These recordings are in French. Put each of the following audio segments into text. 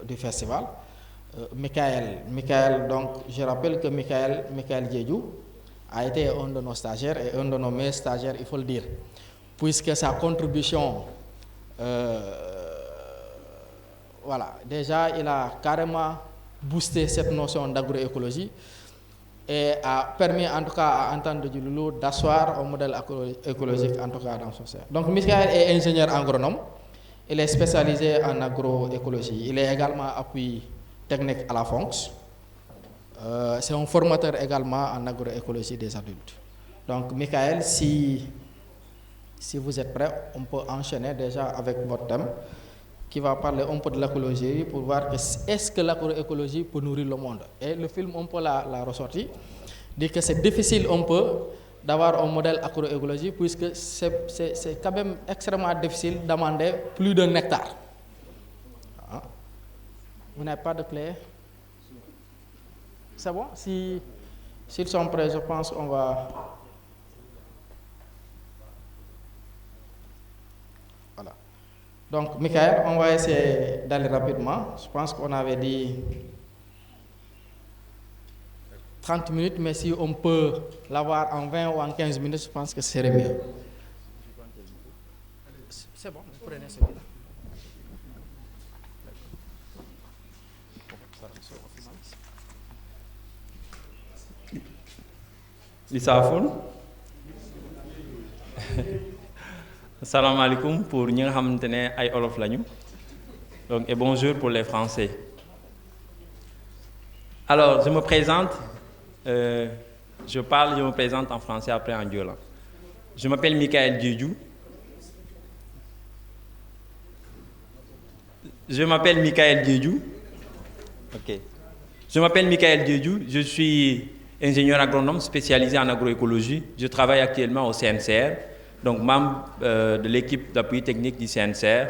du festival. Michael, donc je rappelle que Michael Diédhiou a été un de nos stagiaires et un de nos meilleurs stagiaires, il faut le dire, puisque sa contribution, déjà il a carrément boosté cette notion d'agroécologie et a permis en tout cas à Entendre du Loulou d'asseoir un modèle écologique en tout cas dans son sein. Donc Michael est ingénieur agronome, il est spécialisé en agroécologie, il est également appui technique à la FONCS. C'est un formateur également en agroécologie des adultes. Donc Michael, si vous êtes prêt, on peut enchaîner déjà avec votre thème qui va parler un peu de l'écologie pour voir est-ce que l'agroécologie peut nourrir le monde. Et le film, on peut la ressortir, dit que c'est difficile un peu d'avoir un modèle agroécologie puisque c'est quand même extrêmement difficile d'amender plus d'un hectare. Vous n'avez pas de clé? C'est bon? S'ils sont prêts, je pense qu'on va... Voilà. Donc, Michael, on va essayer d'aller rapidement. Je pense qu'on avait dit 30 minutes, mais si on peut l'avoir en 20 ou en 15 minutes, je pense que ce serait mieux. C'est bon, vous prenez celui-là. Lissafoun. Salam alaikum pour ñi nga xamantene ay olof lañu. Donc et bonjour pour les Français. Alors, je me présente je me présente en français après en diola. Je m'appelle Michael Diédhiou. Je m'appelle Michael Diédhiou. OK. Je m'appelle Michael Diédhiou, je suis ingénieur agronome spécialisé en agroécologie. Je travaille actuellement au CNCR, donc membre de l'équipe d'appui technique du CNCR.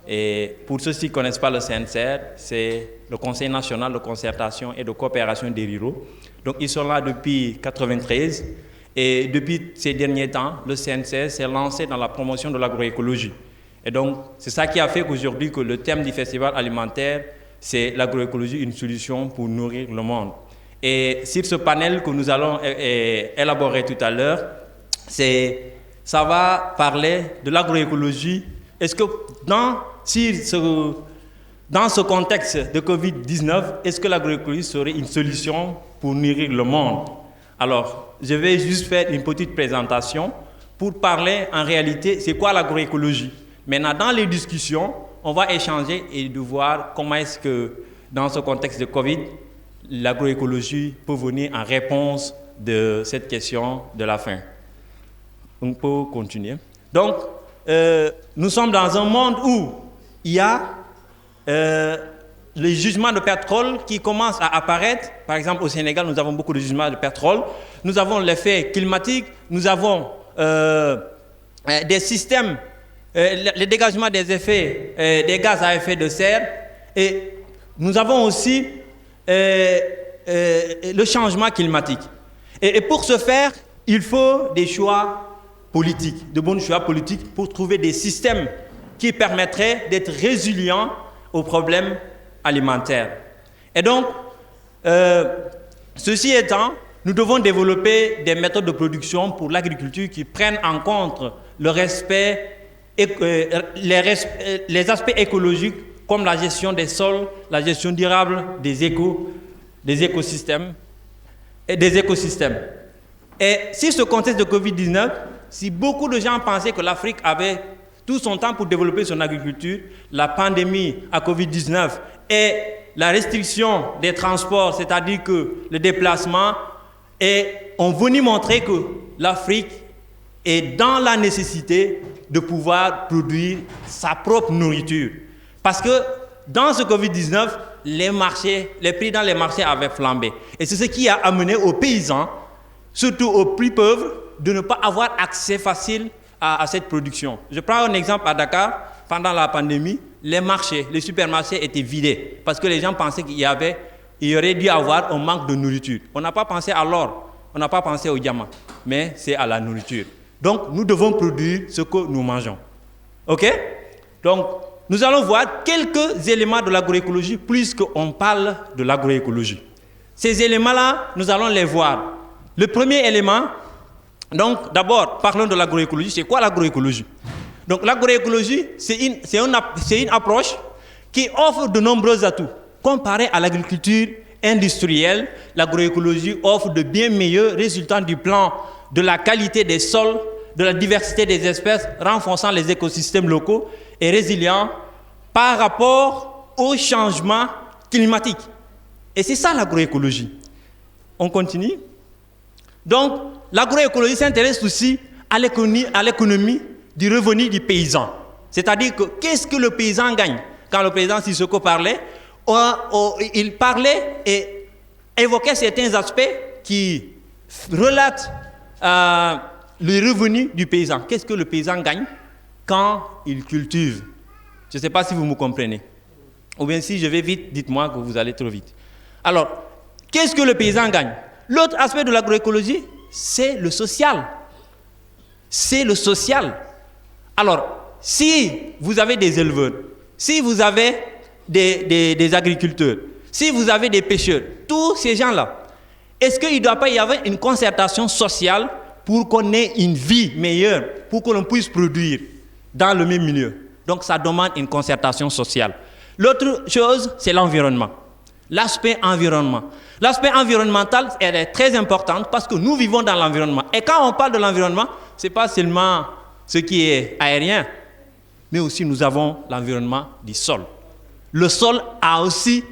Et pour ceux qui ne connaissent pas le CNCR, c'est le Conseil national de concertation et de coopération des ruraux. Donc ils sont là depuis 1993 et depuis ces derniers temps, le CNCR s'est lancé dans la promotion de l'agroécologie. Et donc c'est ça qui a fait qu'aujourd'hui que le thème du festival alimentaire, c'est l'agroécologie, une solution pour nourrir le monde. Et sur ce panel que nous allons élaborer tout à l'heure, ça va parler de l'agroécologie. Est-ce que dans ce contexte de Covid-19, est-ce que l'agroécologie serait une solution pour nourrir le monde? Alors, je vais juste faire une petite présentation pour parler en réalité, c'est quoi l'agroécologie? Maintenant, dans les discussions, on va échanger et de voir comment est-ce que, dans ce contexte de Covid, l'agroécologie peut venir en réponse de cette question de la faim. On peut continuer. Donc, nous sommes dans un monde où il y a les gisements de pétrole qui commencent à apparaître. Par exemple, au Sénégal, nous avons beaucoup de gisements de pétrole. Nous avons l'effet climatique. Nous avons des systèmes, le dégagement des effets, des gaz à effet de serre. Et nous avons aussi le changement climatique. Et pour ce faire, il faut des choix politiques, de bons choix politiques pour trouver des systèmes qui permettraient d'être résilients aux problèmes alimentaires. Et donc, ceci étant, nous devons développer des méthodes de production pour l'agriculture qui prennent en compte le respect, les aspects écologiques comme la gestion des sols, la gestion durable des écosystèmes. Et si ce contexte de Covid-19, si beaucoup de gens pensaient que l'Afrique avait tout son temps pour développer son agriculture, la pandémie à Covid-19 et la restriction des transports, c'est-à-dire que le déplacement, ont venu montrer que l'Afrique est dans la nécessité de pouvoir produire sa propre nourriture. Parce que dans ce Covid-19, les prix dans les marchés avaient flambé. Et c'est ce qui a amené aux paysans, surtout aux plus pauvres, de ne pas avoir accès facile à cette production. Je prends un exemple à Dakar. Pendant la pandémie, les supermarchés étaient vidés parce que les gens pensaient qu'il y aurait dû avoir un manque de nourriture. On n'a pas pensé à l'or, on n'a pas pensé au diamant, mais c'est à la nourriture. Donc, nous devons produire ce que nous mangeons. OK? Donc, nous allons voir quelques éléments de l'agroécologie puisqu'on parle de l'agroécologie. Ces éléments-là, nous allons les voir. Le premier élément, donc d'abord, parlons de l'agroécologie. C'est quoi l'agroécologie? Donc l'agroécologie, c'est une approche qui offre de nombreux atouts. Comparé à l'agriculture industrielle, l'agroécologie offre de bien meilleurs résultats du plan de la qualité des sols, de la diversité des espèces, renforçant les écosystèmes locaux et résilients par rapport au changement climatique. Et c'est ça l'agroécologie. On continue. Donc, l'agroécologie s'intéresse aussi à l'économie du revenu du paysan. C'est-à-dire que qu'est-ce que le paysan gagne? Quand le président Sissoko parlait, il parlait et évoquait certains aspects qui relatent le revenu du paysan. Qu'est-ce que le paysan gagne quand il cultive? Je ne sais pas si vous me comprenez. Ou bien si je vais vite, dites-moi que vous allez trop vite. Alors, qu'est-ce que le paysan gagne? L'autre aspect de l'agroécologie, c'est le social. C'est le social. Alors, si vous avez des éleveurs, si vous avez des agriculteurs, si vous avez des pêcheurs, tous ces gens-là, est-ce qu'il ne doit pas y avoir une concertation sociale pour qu'on ait une vie meilleure, pour que l'on puisse produire dans le même milieu? Donc, ça demande une concertation sociale. L'autre chose, c'est l'environnement. L'aspect environnement. L'aspect environnemental est très important parce que nous vivons dans l'environnement. Et quand on parle de l'environnement, ce n'est pas seulement ce qui est aérien, mais aussi nous avons l'environnement du sol. Le sol a aussi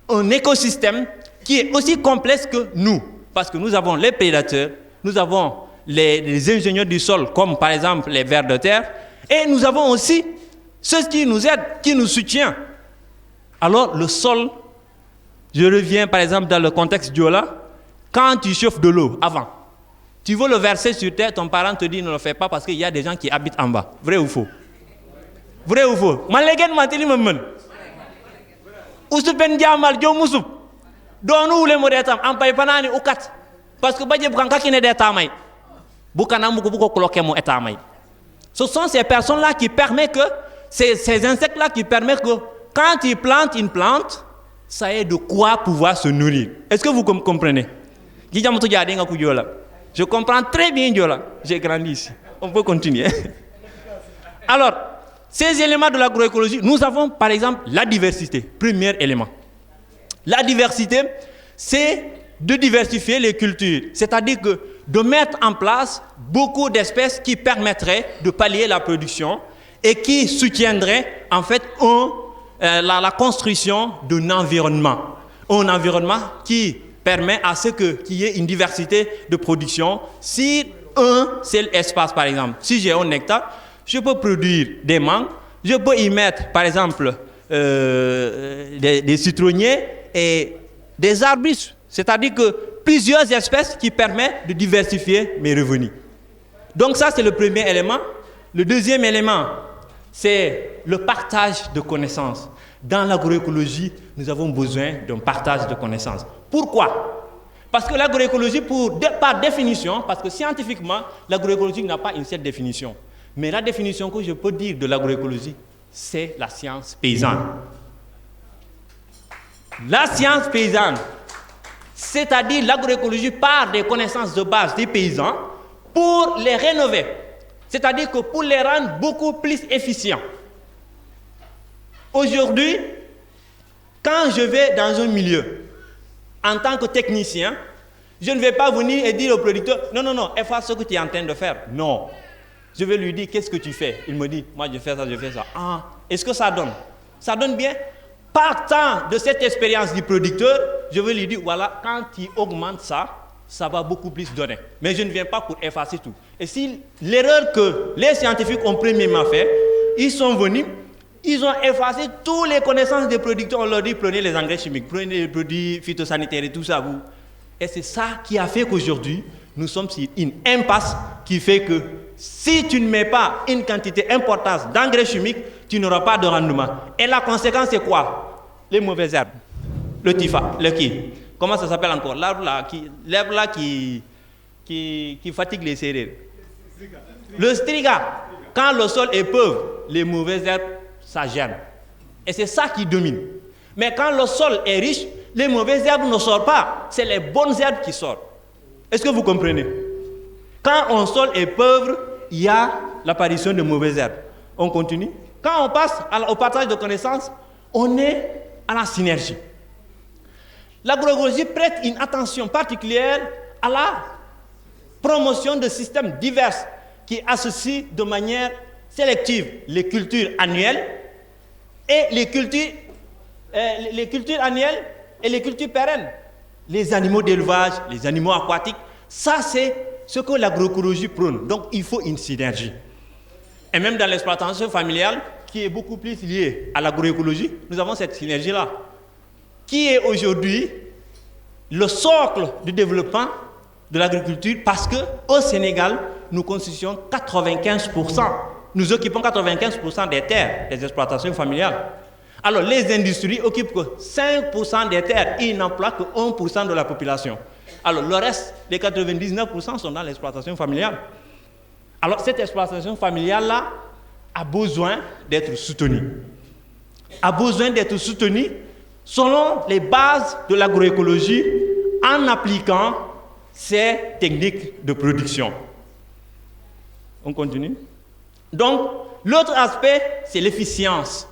un écosystème qui est aussi complexe que nous, parce que nous avons les prédateurs, nous avons les ingénieurs du sol, comme par exemple les vers de terre, et nous avons aussi ceux qui nous aident, qui nous soutiennent. Alors le sol, je reviens par exemple dans le contexte Diola, quand tu chauffes de l'eau avant, tu veux le verser sur terre, ton parent te dit ne le fais pas parce qu'il y a des gens qui habitent en bas. Vrai ou faux? Vrai ou faux? Malegen matili mamen. Usupen jamal jo musup. Donu le modetam ampay panani ukat. Parce que badje bukan kakine d'etat may. Bukana muko coloquer mon état may. Ce sont ces personnes-là qui permettent que ces insectes-là qui permettent que quand ils plantent une plante, ça ait de quoi pouvoir se nourrir. Est-ce que vous comprenez? Je comprends très bien Diola. J'ai grandi ici. On peut continuer. Alors, ces éléments de l'agroécologie, nous avons par exemple la diversité. Premier élément. La diversité, c'est de diversifier les cultures. C'est-à-dire que de mettre en place beaucoup d'espèces qui permettraient de pallier la production et qui soutiendraient en fait la construction d'un environnement. Un environnement qui permet à ce qu'il y ait une diversité de production. Si un seul espace, par exemple, si j'ai un hectare, je peux produire des mangues, je peux y mettre, par exemple, des citronniers et des arbustes. C'est-à-dire que plusieurs espèces qui permettent de diversifier mes revenus. Donc ça, c'est le premier élément. Le deuxième élément, c'est le partage de connaissances. Dans l'agroécologie, nous avons besoin d'un partage de connaissances. Pourquoi? Parce que l'agroécologie, par définition, parce que scientifiquement, l'agroécologie n'a pas une seule définition. Mais la définition que je peux dire de l'agroécologie, c'est la science paysanne. La science paysanne, c'est-à-dire l'agroécologie part des connaissances de base des paysans pour les rénover. C'est-à-dire que pour les rendre beaucoup plus efficients. Aujourd'hui, quand je vais dans un milieu, en tant que technicien, je ne vais pas venir et dire au producteur, non, efface ce que tu es en train de faire. Non. Je vais lui dire, qu'est-ce que tu fais? Il me dit, moi je fais ça. Ah, est-ce que ça donne? Ça donne bien? Partant de cette expérience du producteur, je vais lui dire, voilà, quand tu augmentes ça, ça va beaucoup plus donner. Mais je ne viens pas pour effacer tout. Et si l'erreur que les scientifiques ont premièrement fait, ils sont venus, ils ont effacé toutes les connaissances des producteurs. On leur dit, prenez les engrais chimiques, prenez les produits phytosanitaires et tout ça. Et c'est ça qui a fait qu'aujourd'hui, nous sommes sur une impasse qui fait que si tu ne mets pas une quantité importante d'engrais chimiques, tu n'auras pas de rendement. Et la conséquence, c'est quoi? Les mauvaises herbes. Le tifa, le qui? Comment ça s'appelle encore? L'arbre là qui fatigue les céréales. Le striga. Quand le sol est pauvre, les mauvaises herbes, ça gêne. Et c'est ça qui domine. Mais quand le sol est riche, les mauvaises herbes ne sortent pas. C'est les bonnes herbes qui sortent. Est-ce que vous comprenez? Quand un sol est pauvre, il y a l'apparition de mauvaises herbes. On continue. Quand on passe au partage de connaissances, on est à la synergie. L'agroécologie prête une attention particulière à la promotion de systèmes divers qui associent de manière sélective les cultures annuelles et les cultures annuelles et les cultures pérennes. Les animaux d'élevage, les animaux aquatiques, ça c'est ce que l'agroécologie prône. Donc il faut une synergie. Et même dans l'exploitation familiale, qui est beaucoup plus liée à l'agroécologie, nous avons cette synergie-là, qui est aujourd'hui le socle du développement de l'agriculture, parce qu'au Sénégal, nous constituons 95%. Nous occupons 95% des terres des exploitations familiales. Alors les industries occupent que 5% des terres et ils n'emploient que 1% de la population. Alors le reste, les 99% sont dans l'exploitation familiale. Alors cette exploitation familiale-là a besoin d'être soutenue. A besoin d'être soutenue selon les bases de l'agroécologie en appliquant ces techniques de production. On continue. Donc, l'autre aspect, c'est l'efficience.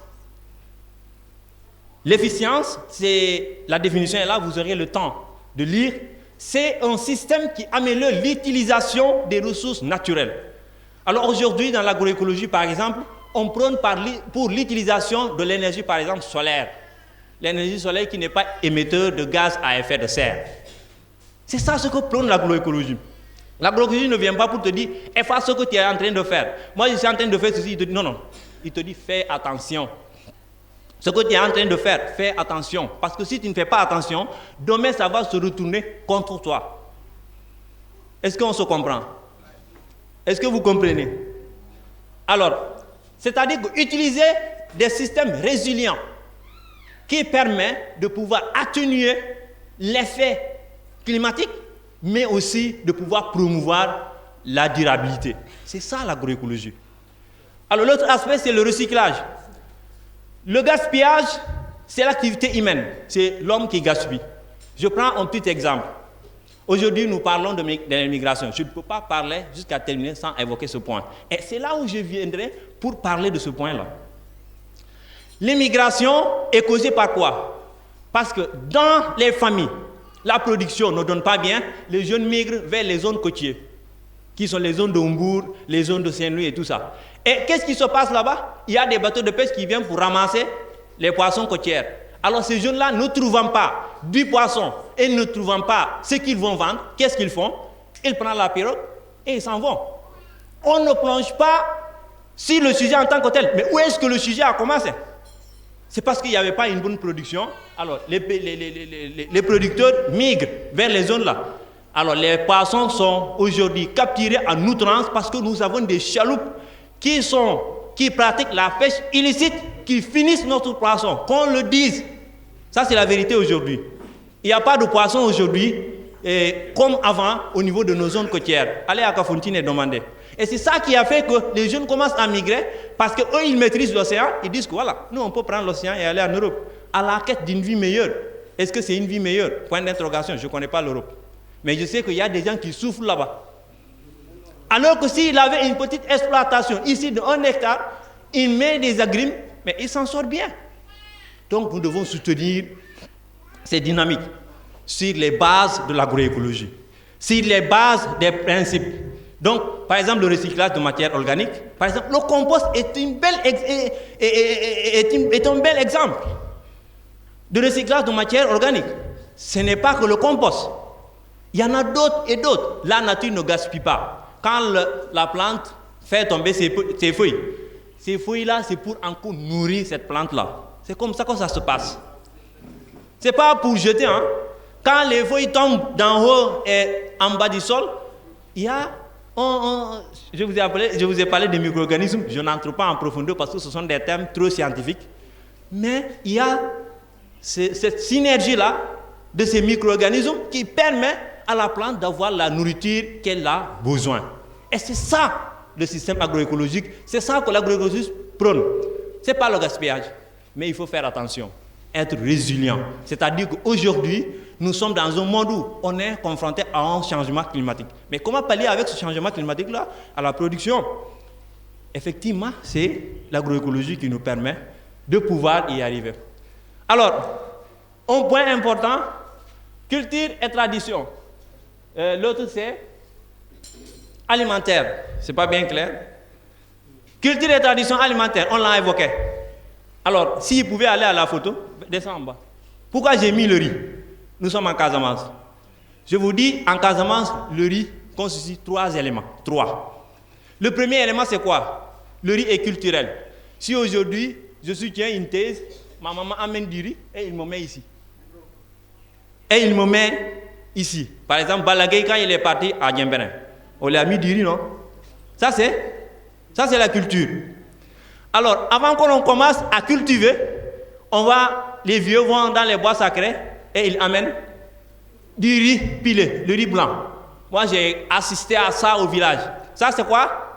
L'efficience, c'est la définition, et là, vous aurez le temps de lire. C'est un système qui améliore l'utilisation des ressources naturelles. Alors aujourd'hui, dans l'agroécologie, par exemple, on prône pour l'utilisation de l'énergie, par exemple, solaire. L'énergie solaire qui n'est pas émetteur de gaz à effet de serre. C'est ça ce que prône l'agroécologie. L'agroécologie ne vient pas pour te dire « efface ce que tu es en train de faire ». Moi, je suis en train de faire ceci. Il te dit « non, non ». Il te dit « fais attention ». Ce que tu es en train de faire, fais attention. Parce que si tu ne fais pas attention, demain, ça va se retourner contre toi. Est-ce qu'on se comprend? Est-ce que vous comprenez? Alors, c'est-à-dire utiliser des systèmes résilients qui permettent de pouvoir atténuer l'effet climatique, mais aussi de pouvoir promouvoir la durabilité. C'est ça l'agroécologie. Alors l'autre aspect, c'est le recyclage. Le gaspillage, c'est l'activité humaine. C'est l'homme qui gaspille. Je prends un petit exemple. Aujourd'hui, nous parlons de l'immigration. Je ne peux pas parler jusqu'à terminer sans évoquer ce point. Et c'est là où je viendrai pour parler de ce point-là. L'immigration est causée par quoi? Parce que dans les familles, la production ne donne pas bien, les jeunes migrent vers les zones côtières, qui sont les zones de Mbour, les zones de Saint-Louis et tout ça. Et qu'est-ce qui se passe là-bas? Il y a des bateaux de pêche qui viennent pour ramasser les poissons côtières. Alors ces jeunes-là, ne trouvant pas du poisson et ne trouvant pas ce qu'ils vont vendre, qu'est-ce qu'ils font? Ils prennent la pirogue et ils s'en vont. On ne plonge pas sur le sujet en tant que tel. Mais où est-ce que le sujet a commencé? C'est parce qu'il n'y avait pas une bonne production. Alors les producteurs migrent vers les zones là. Alors les poissons sont aujourd'hui capturés en outrance parce que nous avons des chaloupes qui pratiquent la pêche illicite, qui finissent notre poisson, qu'on le dise. Ça, c'est la vérité aujourd'hui. Il n'y a pas de poisson aujourd'hui comme avant au niveau de nos zones côtières. Allez à Kafountine et demandez. Et c'est ça qui a fait que les jeunes commencent à migrer parce qu'eux, ils maîtrisent l'océan. Ils disent que voilà, nous, on peut prendre l'océan et aller en Europe à la quête d'une vie meilleure. Est-ce que c'est une vie meilleure? Point d'interrogation, je ne connais pas l'Europe. Mais je sais qu'il y a des gens qui souffrent là-bas. Alors que s'il avait une petite exploitation ici de 1 hectare, il met des agrimes, mais il s'en sort bien. Donc nous devons soutenir ces dynamiques sur les bases de l'agroécologie, sur les bases des principes. Donc, par exemple, le recyclage de matières organiques, par exemple, le compost est un bel exemple de recyclage de matières organiques. Ce n'est pas que le compost. Il y en a d'autres et d'autres. La nature ne gaspille pas. Quand la plante fait tomber ses feuilles, ces feuilles-là, c'est pour encore nourrir cette plante-là. C'est comme ça que ça se passe. Ce n'est pas pour jeter. Hein. Quand les feuilles tombent d'en haut et en bas du sol, il y a je vous ai parlé des micro-organismes. Je n'entre pas en profondeur parce que ce sont des termes trop scientifiques. Mais il y a cette synergie-là de ces micro-organismes qui permet à la plante d'avoir la nourriture qu'elle a besoin. Et c'est ça le système agroécologique, c'est ça que l'agroécologie prône. Ce n'est pas le gaspillage. Mais il faut faire attention, être résilient. C'est-à-dire qu'aujourd'hui, nous sommes dans un monde où on est confronté à un changement climatique. Mais comment pallier avec ce changement climatique-là à la production? Effectivement, c'est l'agroécologie qui nous permet de pouvoir y arriver. Alors, un point important, culture et tradition. L'autre, c'est alimentaire. C'est pas bien clair. Culture et tradition alimentaire, on l'a évoqué. Alors, s'il pouvait aller à la photo, descends en bas. Pourquoi j'ai mis le riz? Nous sommes en Casamance. Je vous dis, en Casamance, le riz constitue 3 éléments. 3. Le premier élément, c'est quoi? Le riz est culturel. Si aujourd'hui, je soutiens une thèse, ma maman amène du riz et il me met ici. Et il me met ici. Par exemple, Balaguer, quand il est parti à Djembérin, on lui a mis du riz, non? Ça, c'est la culture. Alors, avant qu'on commence à cultiver, les vieux vont dans les bois sacrés et ils amènent du riz pilé, le riz blanc. Moi, j'ai assisté à ça au village. Ça, c'est quoi?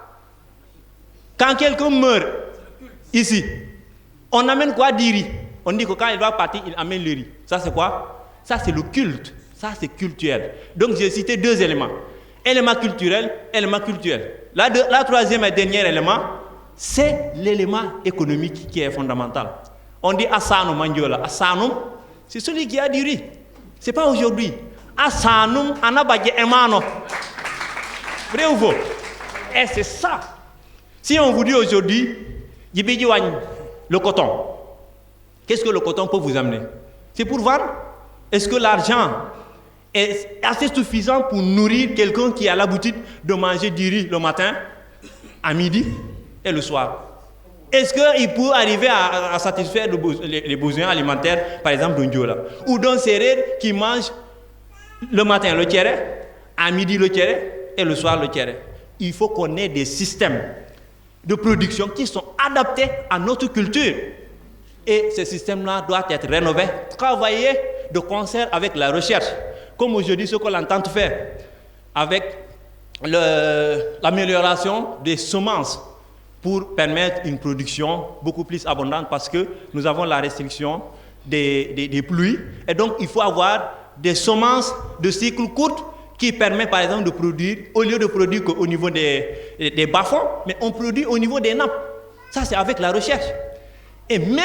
Quand quelqu'un meurt ici, on amène quoi? Du riz. On dit que quand il va partir, il amène le riz. Ça, c'est quoi? Ça, c'est le culte. Ça, c'est culturel. Donc, j'ai cité 2 éléments. Élément culturel, élément culturel. La troisième et dernier élément, c'est l'élément économique qui est fondamental. On dit Assanum Mandiola. Assanum, c'est celui qui a du riz. Ce n'est pas aujourd'hui. Assanum Anabadje Emano. Vrai ou faux? Et c'est ça. Si on vous dit aujourd'hui, le coton, qu'est-ce que le coton peut vous amener? C'est pour vendre? Est-ce que l'argent est assez suffisant pour nourrir quelqu'un qui a l'habitude de manger du riz le matin, à midi et le soir? Est-ce qu'il peut arriver à satisfaire les besoins alimentaires, par exemple d'un Diola ou d'un Sérère qui mange le matin le tiéré, à midi le tiéré et le soir le tiéré? Il faut qu'on ait des systèmes de production qui sont adaptés à notre culture. Et ces systèmes-là doivent être rénovés, travailler de concert avec la recherche, comme aujourd'hui ce qu'on entend faire avec l'amélioration des semences pour permettre une production beaucoup plus abondante parce que nous avons la restriction des pluies. Et donc, il faut avoir des semences de cycle court qui permettent, par exemple, de produire, au lieu de produire qu'au niveau des bas-fonds, mais on produit au niveau des nappes. Ça, c'est avec la recherche. Mais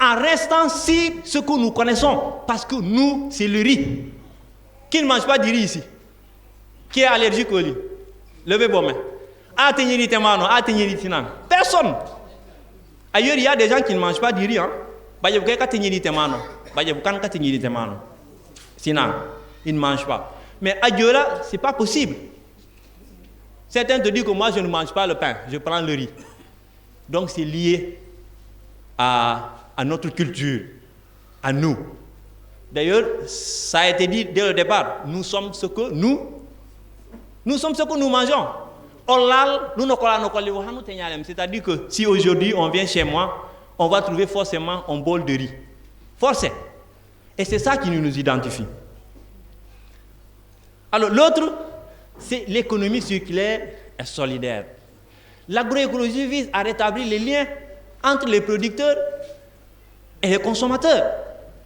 en restant sur ce que nous connaissons, parce que nous, c'est le riz. Qui ne mange pas du riz ici? Qui est allergique au riz? Levez vos mains. Personne. Ailleurs, il y a des gens qui ne mangent pas du riz. Sinon, ils ne mangent pas. Mais à Diola, ce n'est pas possible. Certains te disent que moi, je ne mange pas le pain, je prends le riz. Donc, c'est lié à notre culture, à nous. D'ailleurs, ça a été dit dès le départ, nous sommes ce que nous mangeons. C'est-à-dire que si aujourd'hui on vient chez moi, on va trouver forcément un bol de riz. Forcé. Et c'est ça qui nous identifie. Alors l'autre, c'est l'économie circulaire et solidaire. L'agroécologie vise à rétablir les liens entre les producteurs et les consommateurs.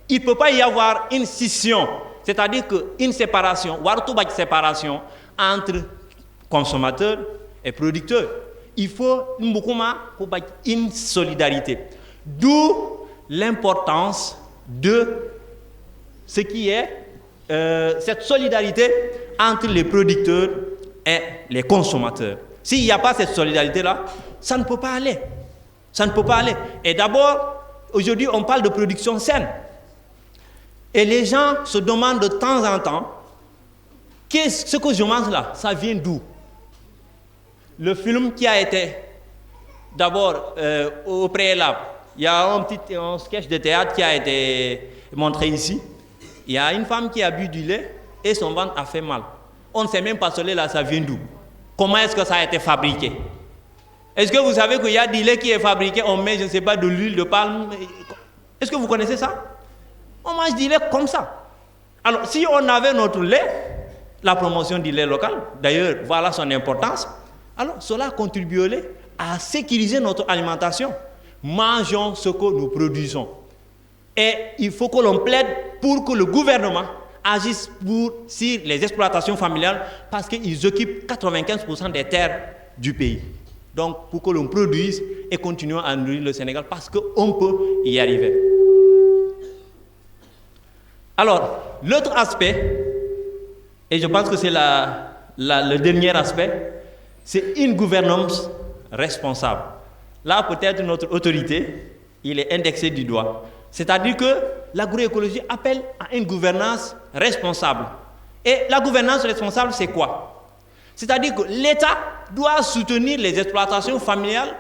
Il ne peut pas y avoir une scission, c'est-à-dire une séparation, voire toute séparation entre consommateurs et producteurs. Il faut une solidarité. D'où l'importance de ce qui est cette solidarité entre les producteurs et les consommateurs. S'il n'y a pas cette solidarité-là, ça ne peut pas aller. Ça ne peut pas aller. Et d'abord, aujourd'hui, on parle de production saine. Et les gens se demandent de temps en temps, ce que je mange là, ça vient d'où? Le film qui a été d'abord au préalable, il y a un sketch de théâtre qui a été montré ici. Il y a une femme qui a bu du lait et son ventre a fait mal. On ne sait même pas ce lait là, ça vient d'où? Comment est-ce que ça a été fabriqué? Est-ce que vous savez qu'il y a du lait qui est fabriqué, on met, je ne sais pas, de l'huile de palme? Est-ce que vous connaissez ça? On mange du lait comme ça. Alors, si on avait notre lait, la promotion du lait local, d'ailleurs, voilà son importance, alors cela contribuerait à sécuriser notre alimentation. mangeons ce que nous produisons. Et il faut que l'on plaide pour que le gouvernement agisse sur les exploitations familiales parce qu'ils occupent 95% des terres du pays. Donc, pour que l'on produise et continue à nourrir le Sénégal parce qu'on peut y arriver. Alors, l'autre aspect, et je pense que c'est le dernier aspect, c'est une gouvernance responsable. Là, peut-être notre autorité, il est indexé du doigt. C'est-à-dire que l'agroécologie appelle à une gouvernance responsable. Et la gouvernance responsable, c'est quoi? C'est-à-dire que l'État doit soutenir les exploitations familiales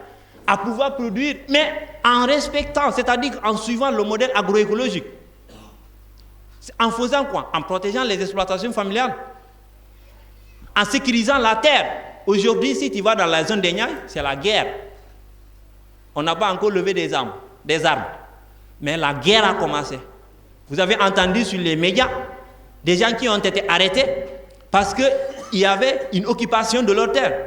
à pouvoir produire, mais en respectant, c'est-à-dire en suivant le modèle agroécologique. En faisant quoi? En protégeant les exploitations familiales, en sécurisant la terre. Aujourd'hui, si tu vas dans la zone des Niayes, c'est la guerre. On n'a pas encore levé des armes. Mais la guerre a commencé. Vous avez entendu sur les médias des gens qui ont été arrêtés parce qu'il y avait une occupation de leur terre.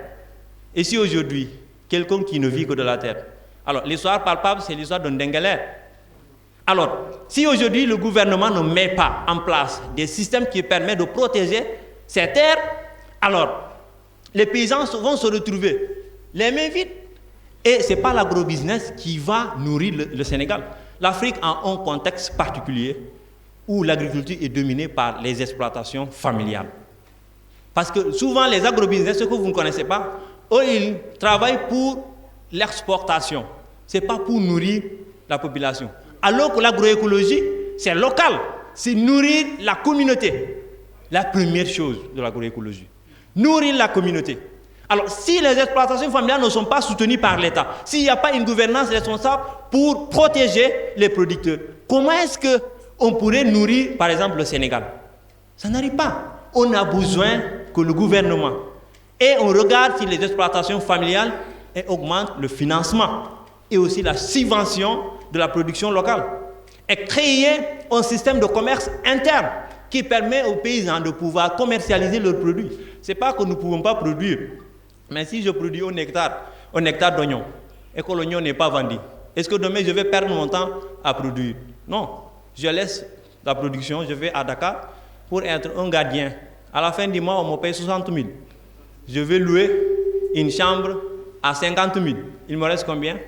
Et si aujourd'hui, quelqu'un qui ne vit que de la terre, alors l'histoire palpable, c'est l'histoire d'un Dengueler. Alors, si aujourd'hui le gouvernement ne met pas en place des systèmes qui permettent de protéger ces terres, alors les paysans vont se retrouver les mains vides. Et ce n'est pas l'agrobusiness qui va nourrir le Sénégal. L'Afrique a un contexte particulier où l'agriculture est dominée par les exploitations familiales. Parce que souvent, les agrobusiness, ce que vous ne connaissez pas, eux, ils travaillent pour l'exportation. Ce n'est pas pour nourrir la population. Alors que l'agroécologie, c'est local. C'est nourrir la communauté. La première chose de l'agroécologie. Nourrir la communauté. Alors, si les exploitations familiales ne sont pas soutenues par l'État, s'il n'y a pas une gouvernance responsable pour protéger les producteurs, comment est-ce qu'on pourrait nourrir, par exemple, le Sénégal? Ça n'arrive pas. On a besoin que le gouvernement, et on regarde si les exploitations familiales et augmente le financement et aussi la subvention de la production locale. Et créer un système de commerce interne qui permet aux paysans de pouvoir commercialiser leurs produits. Ce n'est pas que nous ne pouvons pas produire. Mais si je produis un hectare d'oignons, et que l'oignon n'est pas vendu, est-ce que demain je vais perdre mon temps à produire? Non. Je laisse la production, je vais à Dakar pour être un gardien. À la fin du mois, on me paye 60 000. Je vais louer une chambre à 50 000. Il me reste combien?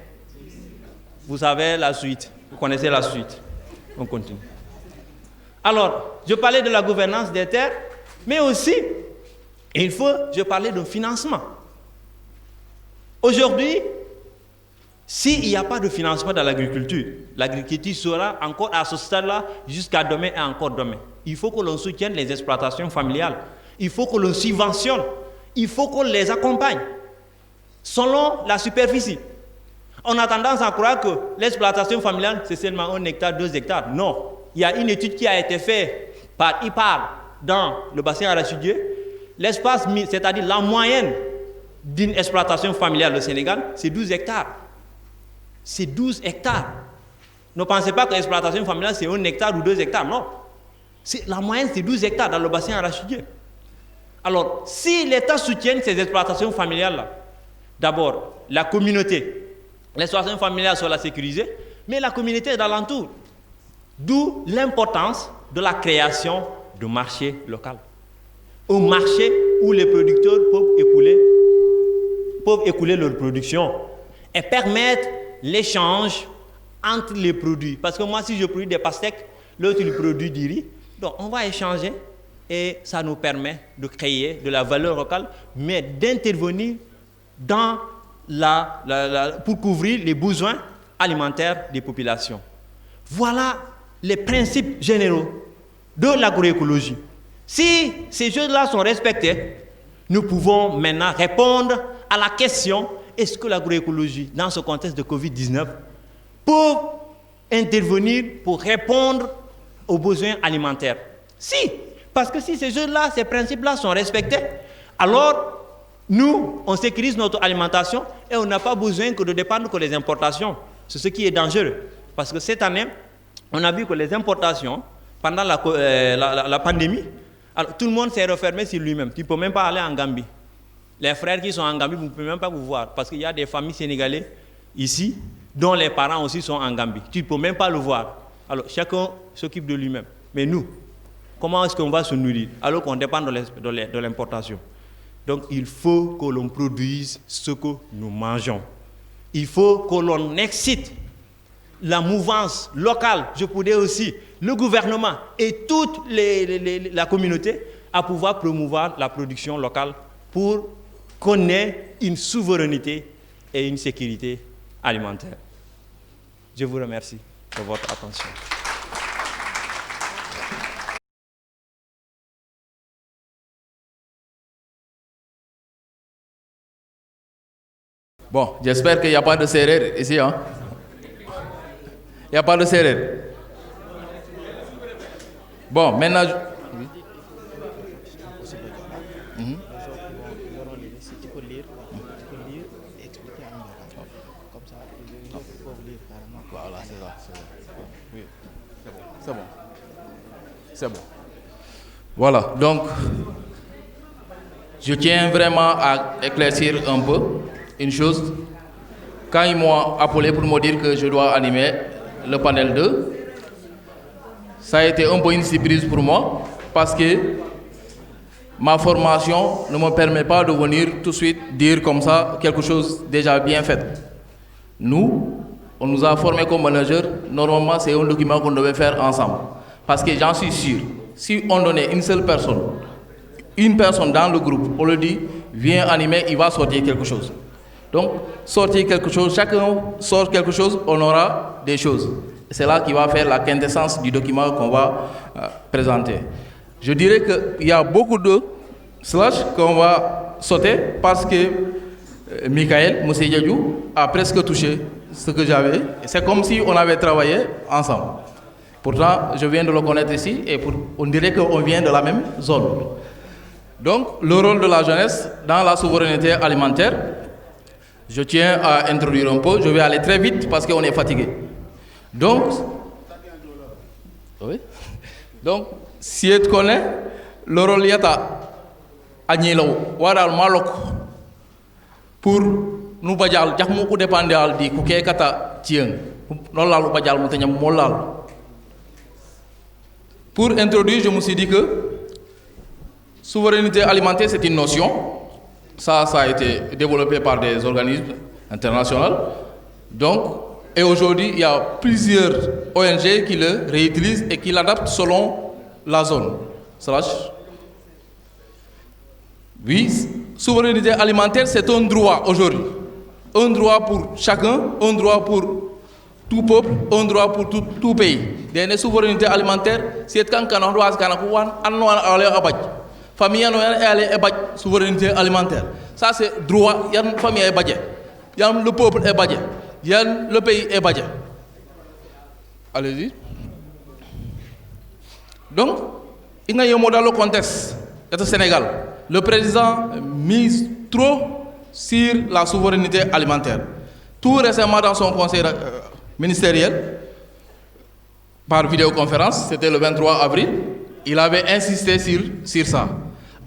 Vous savez la suite. Vous connaissez la suite. On continue. Alors, je parlais de la gouvernance des terres, mais aussi, je parlais de financement. Aujourd'hui, s'il n'y a pas de financement dans l'agriculture sera encore à ce stade-là jusqu'à demain et encore demain. Il faut que l'on soutienne les exploitations familiales. Il faut que l'on subventionne. Il faut qu'on les accompagne selon la superficie. On a tendance à croire que l'exploitation familiale, c'est seulement 1 hectare, 2 hectares. Non. Il y a une étude qui a été faite par IPAR dans le bassin arachidier. L'espace, c'est-à-dire la moyenne d'une exploitation familiale au Sénégal, c'est 12 hectares. C'est 12 hectares. Ne pensez pas que l'exploitation familiale, c'est 1 hectare ou 2 hectares. Non. La moyenne, c'est 12 hectares dans le bassin arachidier. Alors, si l'État soutient ces exploitations familiales-là, d'abord, la communauté, l'exploitation familiale sera sécurisée, mais la communauté d'alentour. D'où l'importance de la création de marchés locaux. Un marché où les producteurs peuvent écouler leur production et permettre l'échange entre les produits. Parce que moi, si je produis des pastèques, l'autre, il produit du riz. Donc, on va échanger et ça nous permet de créer de la valeur locale, mais d'intervenir dans pour couvrir les besoins alimentaires des populations. Voilà les principes généraux de l'agroécologie. Si ces choses-là sont respectées, nous pouvons maintenant répondre à la question: est-ce que l'agroécologie, dans ce contexte de Covid-19, peut intervenir pour répondre aux besoins alimentaires? Si, parce que si ces choses-là, ces principes-là sont respectés, alors nous, on sécurise notre alimentation et on n'a pas besoin que de dépendre que des importations. C'est ce qui est dangereux. Parce que cette année, on a vu que les importations, pendant la pandémie, alors, tout le monde s'est refermé sur lui-même. Tu ne peux même pas aller en Gambie. Les frères qui sont en Gambie, vous ne pouvez même pas vous voir. Parce qu'il y a des familles sénégalaises ici. dont les parents aussi sont en Gambie. Tu ne peux même pas le voir. Alors, chacun s'occupe de lui-même. Mais nous, comment est-ce qu'on va se nourrir alors qu'on dépend de l'importation? Donc, il faut que l'on produise ce que nous mangeons. Il faut que l'on excite la mouvance locale, je pourrais aussi, le gouvernement et toute la communauté à pouvoir promouvoir la production locale pour qu'on ait une souveraineté et une sécurité alimentaire. Je vous remercie de votre attention. Bon, j'espère qu'il n'y a pas de serrure ici, hein. Il n'y a pas de serrure. Bon, maintenant... Voilà, c'est ça. Oui, c'est bon. C'est bon. Voilà, donc, je tiens vraiment à éclaircir un peu une chose. Quand ils m'ont appelé pour me dire que je dois animer le panel 2, ça a été un peu une surprise pour moi parce que ma formation ne me permet pas de venir tout de suite dire comme ça quelque chose déjà bien fait. Nous, on nous a formés comme managers. Normalement, c'est un document qu'on devait faire ensemble. Parce que j'en suis sûr, si on donnait une seule personne, une personne dans le groupe, on le dit, viens animer, il va sortir quelque chose. Donc, sortir quelque chose, chacun sort quelque chose, on aura des choses. C'est là qui va faire la quintessence du document qu'on va présenter. Je dirais qu'il y a beaucoup de slash qu'on va sauter parce que Michael, M. Diadjou, a presque touché ce que j'avais. C'est comme si on avait travaillé ensemble. Pourtant, je viens de le connaître ici et on dirait qu'on vient de la même zone. Donc, le rôle de la jeunesse dans la souveraineté alimentaire, je tiens à introduire un peu. Je vais aller très vite parce qu'on est fatigué. Donc, oui. Donc, si tu connais, le rôle est à Wadal Malok pour nous bajal, jakmu ku dépendal di ku ke kata tien. Non la lu bajal mu tenyam molal. Pour introduire, je me suis dit que souveraineté alimentaire, c'est une notion. Ça a été développé par des organismes internationaux. Donc, et aujourd'hui, il y a plusieurs ONG qui le réutilisent et qui l'adaptent selon la zone. Oui, souveraineté alimentaire, c'est un droit aujourd'hui. Un droit pour chacun, un droit pour tout peuple, un droit pour tout pays. Des souveraineté alimentaire, c'est quand on doit se faire famille est souveraineté alimentaire. Ça c'est droit, il y a une famille est badje. Il y a le peuple est badje. Il y a le pays est badje. Allez-y. Donc, il y a un modèle au contexte du Sénégal. Le président mise trop sur la souveraineté alimentaire. Tout récemment dans son conseil ministériel, par vidéoconférence, c'était le 23 avril, il avait insisté sur ça.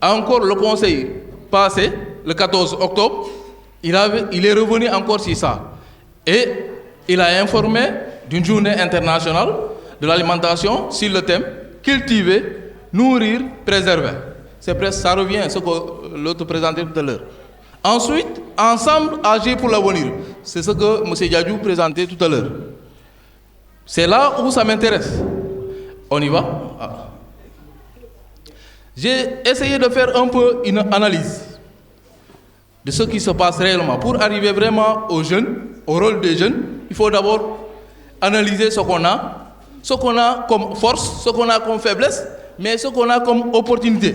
Encore le conseil passé, le 14 octobre, il est revenu encore sur ça. Et il a informé d'une journée internationale de l'alimentation sur le thème cultiver, nourrir, préserver. C'est presque, ça revient à ce que l'autre présentait tout à l'heure. Ensuite, ensemble, agir pour l'avenir. C'est ce que M. Diadjou présentait tout à l'heure. C'est là où ça m'intéresse. On y va? J'ai essayé de faire un peu une analyse de ce qui se passe réellement. Pour arriver vraiment aux jeunes, au rôle des jeunes, il faut d'abord analyser ce qu'on a comme force, ce qu'on a comme faiblesse, mais ce qu'on a comme opportunité.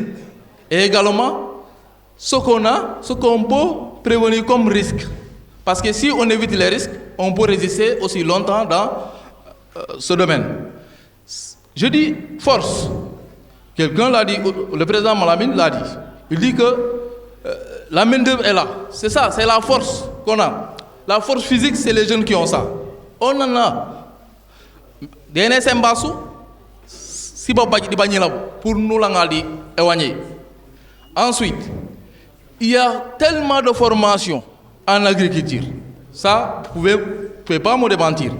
Et également, ce qu'on peut prévenir comme risque. Parce que si on évite les risques, on peut résister aussi longtemps dans ce domaine. Je dis force. Quelqu'un l'a dit, le président Malamine l'a dit. Il dit que la main-d'œuvre est là. C'est ça, c'est la force qu'on a. La force physique, c'est les jeunes qui ont ça. On en a. Des NSMBASU, si vous avez pour nous l'angali éloigner. Ensuite, il y a tellement de formations en agriculture. Ça, vous pouvez pouvez pas me démentir.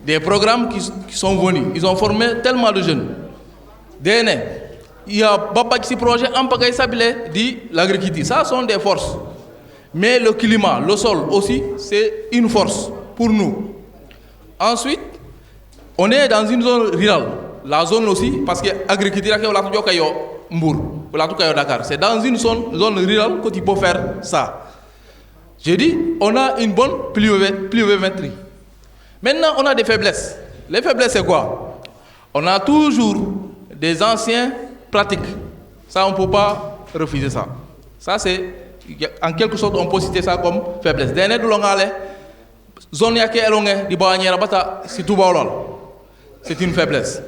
Des programmes qui sont venus, ils ont formé tellement de jeunes. DNA, il y a Babaki projet en pagaille sablé dit l'agriculture. Ça sont des forces. Mais le climat, le sol aussi, c'est une force pour nous. Ensuite, on est dans une zone rurale. La zone aussi, parce que l'agriculture, c'est dans une zone rurale que tu peux faire ça. J'ai dit, on a une bonne pluviométrie. Maintenant, on a des faiblesses. Les faiblesses, c'est quoi? On a toujours des anciens pratiques. Ça, on ne peut pas refuser ça. Ça, c'est, en quelque sorte, on peut citer ça comme faiblesse. Dernier de l'ongale, zone yake elonge di bawanyera bata si tubaolol. C'est une faiblesse.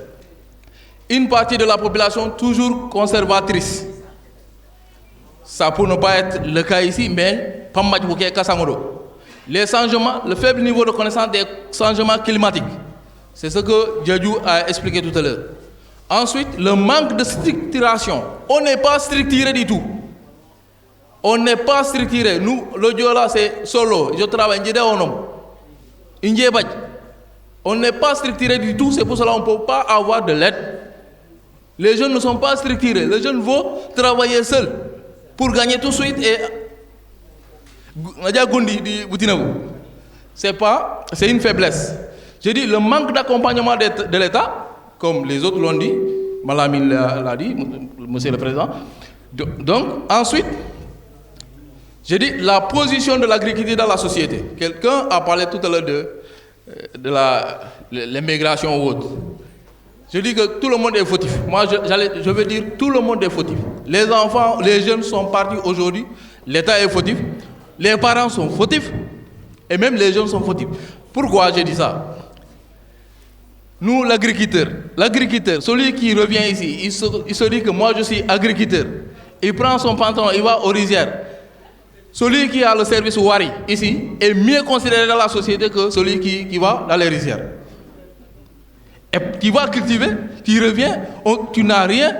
Une partie de la population toujours conservatrice. Ça peut ne pas être le cas ici, mais les changements, le faible niveau de connaissance des changements climatiques. C'est ce que Djadjou a expliqué tout à l'heure. Ensuite, le manque de structuration. On n'est pas structuré du tout. On n'est pas structuré. Nous, le Diola, c'est solo. Je travaille en homme. On n'est pas structuré du tout. C'est pour cela qu'on ne peut pas avoir de l'aide. Les jeunes ne sont pas structurés. Les jeunes vont travailler seuls pour gagner tout de suite et c'est une faiblesse. J'ai dit le manque d'accompagnement de l'État, comme les autres l'ont dit, Malamine l'a dit, monsieur le Président. Donc, ensuite, j'ai dit la position de l'agriculture dans la société. Quelqu'un a parlé tout à l'heure de l'immigration ou autre. Je dis que tout le monde est fautif. Moi, je veux dire tout le monde est fautif. Les enfants, les jeunes sont partis aujourd'hui. L'État est fautif. Les parents sont fautifs. Et même les jeunes sont fautifs. Pourquoi j'ai dit ça? Nous, l'agriculteur, celui qui revient ici, il se dit que moi je suis agriculteur. Il prend son pantalon, il va aux rizières. Celui qui a le service Wari ici est mieux considéré dans la société que celui qui va dans les rizières. Et tu vas cultiver, tu reviens, tu n'as rien,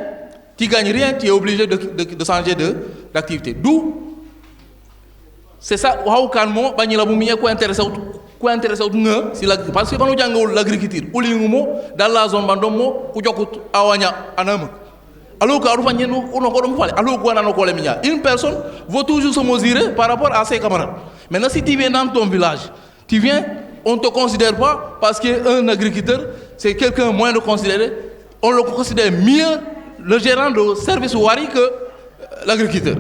tu gagnes rien, tu es obligé de changer d'activité. D'où c'est ça, parce que quand nous avons l'agriculture, dans la zone une personne va toujours se mesurer par rapport à ses camarades. Maintenant, si tu viens dans ton village, on ne te considère pas parce qu'un agriculteur, c'est quelqu'un moins de considéré. On le considère mieux le gérant de service Wari que l'agriculteur.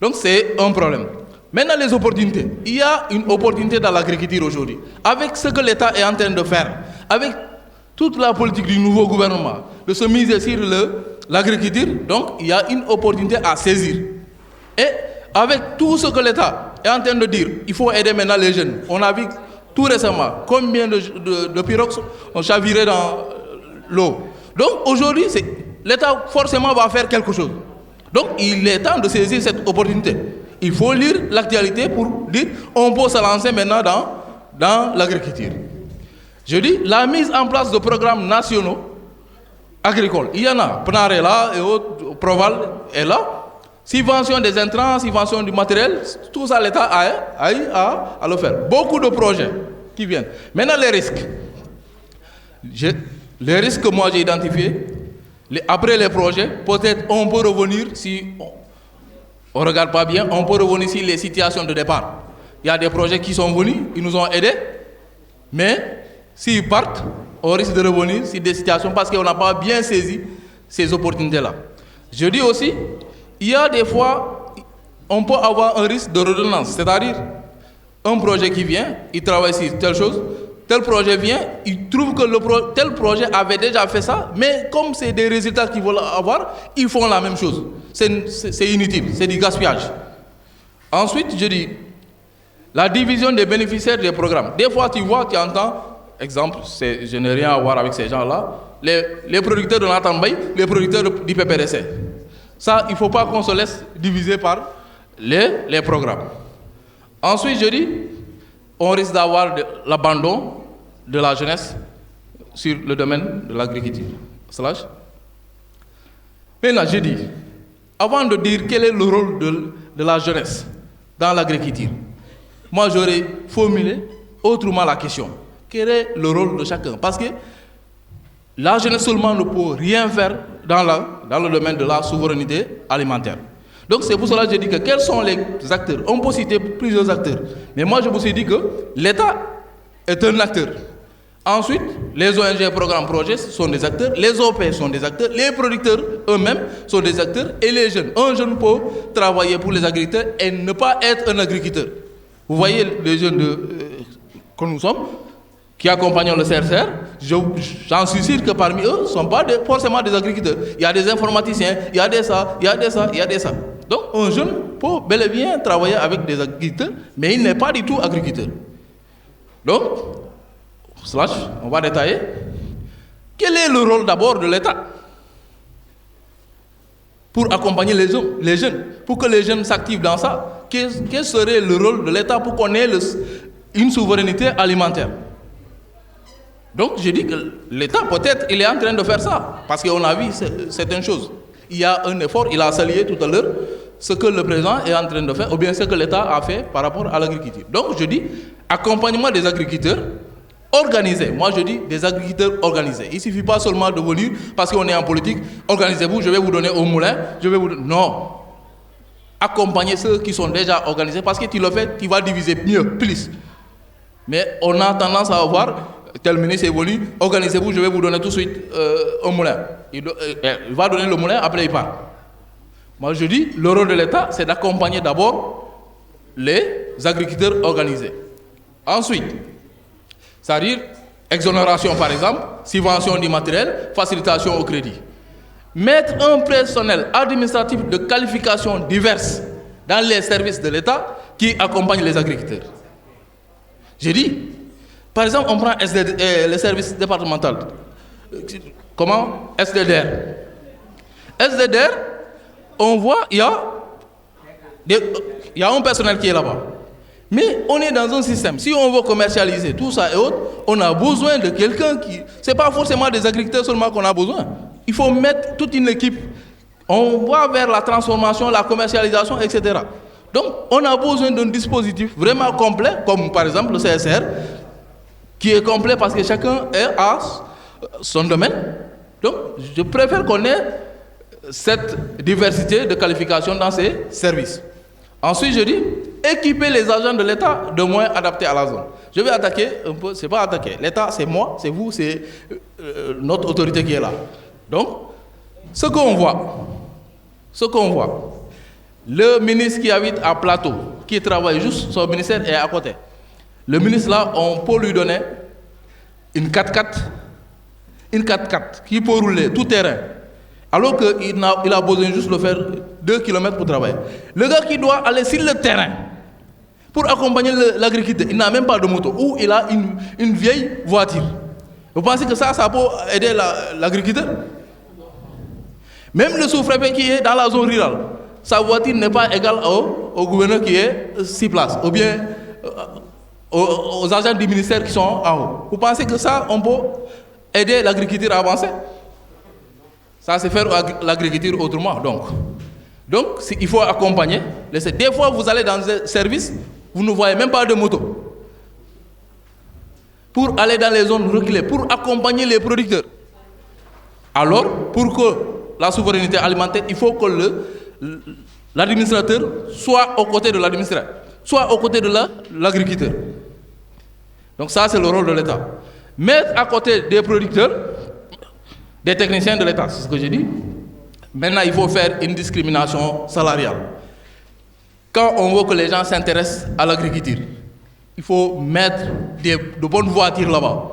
Donc c'est un problème. Maintenant les opportunités. Il y a une opportunité dans l'agriculture aujourd'hui. Avec ce que l'État est en train de faire, avec toute la politique du nouveau gouvernement, de se miser sur l'agriculture, donc il y a une opportunité à saisir. Et avec tout ce que l'État est en train de dire, il faut aider maintenant les jeunes. On a vu tout récemment combien de pirogues ont chaviré dans l'eau. Donc aujourd'hui, l'État forcément va faire quelque chose. Donc il est temps de saisir cette opportunité. Il faut lire l'actualité pour dire on peut se lancer maintenant dans l'agriculture. Je dis la mise en place de programmes nationaux agricoles. Il y en a, PNAR est là et autres, Proval est là. Subvention des intrants, subvention du matériel, tout ça l'État a à le faire. Beaucoup de projets qui viennent. Maintenant les risques. Les risques que moi j'ai identifiés, après les projets, peut-être on peut revenir si on ne regarde pas bien, on peut revenir sur les situations de départ. Il y a des projets qui sont venus, ils nous ont aidés, mais s'ils partent, on risque de revenir sur des situations parce qu'on n'a pas bien saisi ces opportunités-là. Je dis aussi, il y a des fois, on peut avoir un risque de redondance, c'est-à-dire un projet qui vient, il travaille sur telle chose, tel projet vient, il trouve que tel projet avait déjà fait ça, mais comme c'est des résultats qu'ils veulent avoir, ils font la même chose. C'est inutile, c'est du gaspillage. Ensuite, je dis, la division des bénéficiaires des programmes. Des fois, tu vois, tu entends, exemple, je n'ai rien à voir avec ces gens-là, les producteurs de Natambay, les producteurs du PPDC. Ça, il ne faut pas qu'on se laisse diviser par les programmes. Ensuite, je dis, on risque d'avoir l'abandon de la jeunesse sur le domaine de l'agriculture. Maintenant, je dis, avant de dire quel est le rôle de la jeunesse dans l'agriculture, moi j'aurais formulé autrement la question. Quel est le rôle de chacun? Parce que la jeunesse seulement ne peut rien faire dans le domaine de la souveraineté alimentaire. Donc c'est pour cela que je dis que quels sont les acteurs? On peut citer plusieurs acteurs. Mais moi je me suis dit que l'État est un acteur. Ensuite, les ONG, programmes, projets sont des acteurs, les OP sont des acteurs, les producteurs eux-mêmes sont des acteurs et les jeunes. Un jeune peut travailler pour les agriculteurs et ne pas être un agriculteur. Vous voyez les jeunes que nous sommes, qui accompagnent le CRCR, j'en suis sûr que parmi eux ne sont pas forcément des agriculteurs. Il y a des informaticiens, il y a des ça, il y a des ça, il y a des ça. Donc un jeune peut bel et bien travailler avec des agriculteurs, mais il n'est pas du tout agriculteur. Donc, on va détailler. Quel est le rôle d'abord de l'État pour accompagner les jeunes, pour que les jeunes s'activent dans ça? Quel serait le rôle de l'État pour qu'on ait une souveraineté alimentaire? Donc je dis que l'État peut-être il est en train de faire ça, parce qu'on a vu certaines choses. Il y a un effort, il a salué tout à l'heure ce que le président est en train de faire, ou bien ce que l'État a fait par rapport à l'agriculture. Donc je dis accompagnement des agriculteurs organisés. Moi je dis des agriculteurs organisés. Il ne suffit pas seulement de venir parce qu'on est en politique, organisez-vous, je vais vous donner au moulin, non. Accompagner ceux qui sont déjà organisés, parce que tu le fais, tu vas diviser mieux, plus. Mais on a tendance à avoir tel ministre est venu, organisez-vous, je vais vous donner tout de suite un moulin. Il va donner le moulin, après il part. Moi je dis, le rôle de l'État, c'est d'accompagner d'abord les agriculteurs organisés. Ensuite, c'est-à-dire exonération par exemple, subvention du matériel, facilitation au crédit. Mettre un personnel administratif de qualifications diverses dans les services de l'État qui accompagnent les agriculteurs. J'ai dit, par exemple, on prend le service départemental. Comment? SDDR. SDDR, on voit, il y a un personnel qui est là-bas. Mais on est dans un système. Si on veut commercialiser tout ça et autres, on a besoin de quelqu'un qui... Ce n'est pas forcément des agriculteurs seulement qu'on a besoin. Il faut mettre toute une équipe. On va vers la transformation, la commercialisation, etc. Donc, on a besoin d'un dispositif vraiment complet, comme par exemple le CSR, qui est complet parce que chacun a son domaine. Donc, je préfère qu'on ait cette diversité de qualifications dans ces services. Ensuite, je dis, équiper les agents de l'État de moyens adaptés à la zone. Je vais attaquer un peu, c'est pas attaquer. L'État, c'est moi, c'est vous, c'est notre autorité qui est là. Donc, ce qu'on voit, le ministre qui habite à Plateau, qui travaille juste, son ministère est à côté. Le ministre là, on peut lui donner une 4x4 qui peut rouler tout terrain, alors qu'il a besoin juste de faire 2 km pour travailler. Le gars qui doit aller sur le terrain pour accompagner l'agriculteur, il n'a même pas de moto, ou il a une vieille voiture. Vous pensez que ça peut aider l'agriculteur? Même le sous-préfet qui est dans la zone rurale, sa voiture n'est pas égale au gouverneur qui est 6 places, ou bien aux agents du ministère qui sont en haut. Vous pensez que ça, on peut aider l'agriculture à avancer? Ça, c'est faire l'agriculture autrement. Donc il faut accompagner. Des fois, vous allez dans un service, vous ne voyez même pas de moto. Pour aller dans les zones reculées, pour accompagner les producteurs. Alors, pour que la souveraineté alimentaire, il faut que l'administrateur soit aux côtés de l'administrateur, soit aux côtés de l'agriculteur. Donc ça, c'est le rôle de l'État. Mettre à côté des producteurs, des techniciens de l'État, c'est ce que j'ai dit. Maintenant, il faut faire une discrimination salariale. Quand on veut que les gens s'intéressent à l'agriculture, il faut mettre de bonnes voitures là-bas.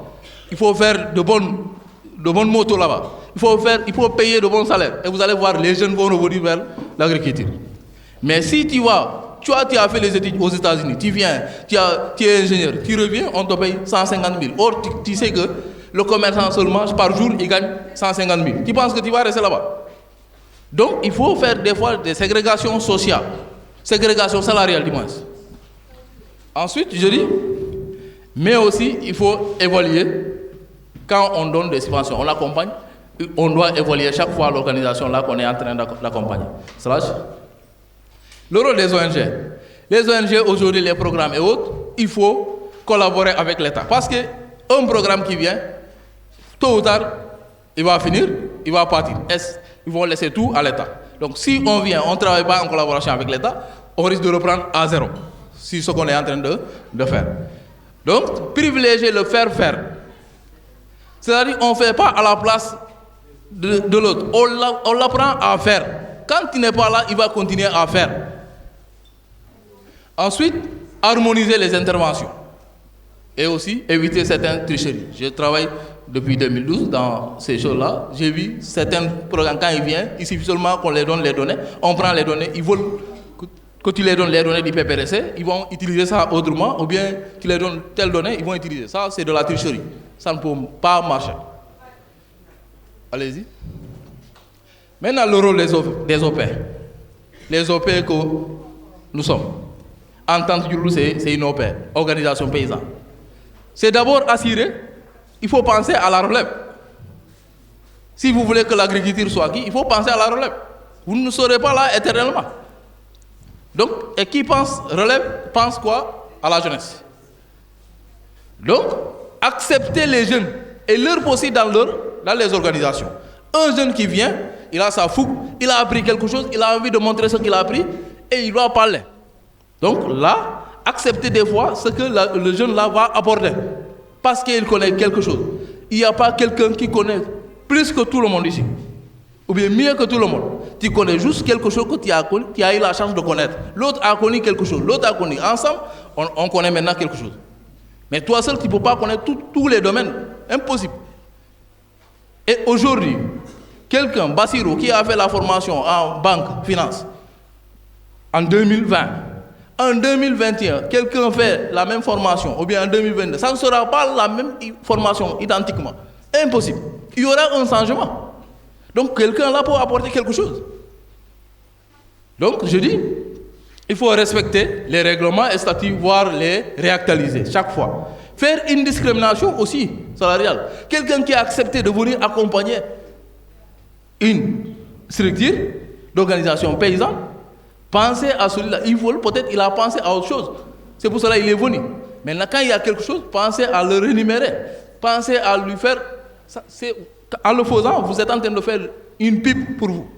Il faut faire de bonnes motos là-bas. Il faut payer de bons salaires. Et vous allez voir, les jeunes vont revenir vers l'agriculture. Mais si tu as fait les études aux États-Unis, tu viens, tu es ingénieur, tu reviens, on te paye 150 000. Or, tu sais que le commerçant seulement, par jour, il gagne 150 000. Tu penses que tu vas rester là-bas? Donc, il faut faire des fois des ségrégations sociales, ségrégations salariales du moins. Ensuite, je dis, mais aussi, il faut évaluer, quand on donne des subventions, on l'accompagne, on doit évaluer chaque fois l'organisation là qu'on est en train d'accompagner. Le rôle des ONG. Les ONG aujourd'hui, les programmes et autres, il faut collaborer avec l'État. Parce qu'un programme qui vient, tôt ou tard, il va finir, il va partir. Ils vont laisser tout à l'État. Donc si on vient, on ne travaille pas en collaboration avec l'État, on risque de reprendre à zéro. C'est ce qu'on est en train de faire. Donc, privilégier le faire. C'est-à-dire qu'on ne fait pas à la place de l'autre. On l'apprend à faire. Quand il n'est pas là, il va continuer à faire. Ensuite, harmoniser les interventions. Et aussi éviter certaines tricheries. Je travaille depuis 2012 dans ces choses-là. J'ai vu certains programmes, quand ils viennent, il suffit seulement qu'on les donne les données. On prend les données, ils veulent que tu les donnes les données du PPRC, ils vont utiliser ça autrement, ou bien tu les donnes telles données, ils vont utiliser ça. C'est de la tricherie. Ça ne peut pas marcher. Allez-y. Maintenant, le rôle des OP. Les OP que nous sommes. Entente Djoulou, c'est une OP, organisation paysanne. C'est d'abord assurer, il faut penser à la relève. Si vous voulez que l'agriculture soit qui, il faut penser à la relève. Vous ne serez pas là éternellement. Donc, et qui pense relève, pense quoi? À la jeunesse. Donc, accepter les jeunes et leur pousser dans les organisations. Un jeune qui vient, il a sa fougue, il a appris quelque chose, il a envie de montrer ce qu'il a appris et il doit parler. Donc là, accepter des fois ce que le jeune là va apporter. Parce qu'il connaît quelque chose. Il n'y a pas quelqu'un qui connaît plus que tout le monde ici. Ou bien mieux que tout le monde. Tu connais juste quelque chose que tu as eu la chance de connaître. L'autre a connu quelque chose. L'autre a connu. Ensemble, on connaît maintenant quelque chose. Mais toi seul, tu ne peux pas connaître tous les domaines. Impossible. Et aujourd'hui, quelqu'un, Bassirou, qui a fait la formation en banque, finance, en 2020, en 2021, quelqu'un fait la même formation, ou bien en 2022, ça ne sera pas la même formation identiquement. Impossible. Il y aura un changement. Donc quelqu'un là pour apporter quelque chose. Donc je dis, il faut respecter les règlements et statuts, voire les réactualiser chaque fois. Faire une discrimination aussi salariale. Quelqu'un qui a accepté de venir accompagner une structure d'organisation paysanne, pensez à celui-là. Il a pensé à autre chose. C'est pour cela qu'il est venu. Maintenant, quand il y a quelque chose, pensez à le rémunérer. Pensez à lui faire... En le faisant, vous êtes en train de faire une pipe pour vous.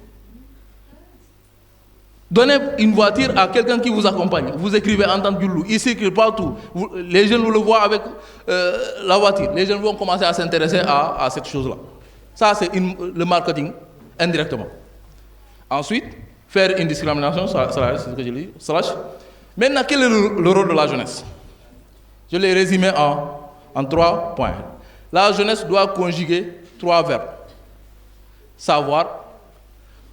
Donnez une voiture à quelqu'un qui vous accompagne. Vous écrivez en tant que Djoulou. Il circule partout. Les jeunes vous le voient avec la voiture. Les jeunes vont commencer à s'intéresser à cette chose-là. Ça, c'est le marketing indirectement. Ensuite, faire une discrimination, c'est ce que je dis. Maintenant, quel est le rôle de la jeunesse? Je l'ai résumé en 3 points. La jeunesse doit conjuguer 3 verbes. Savoir,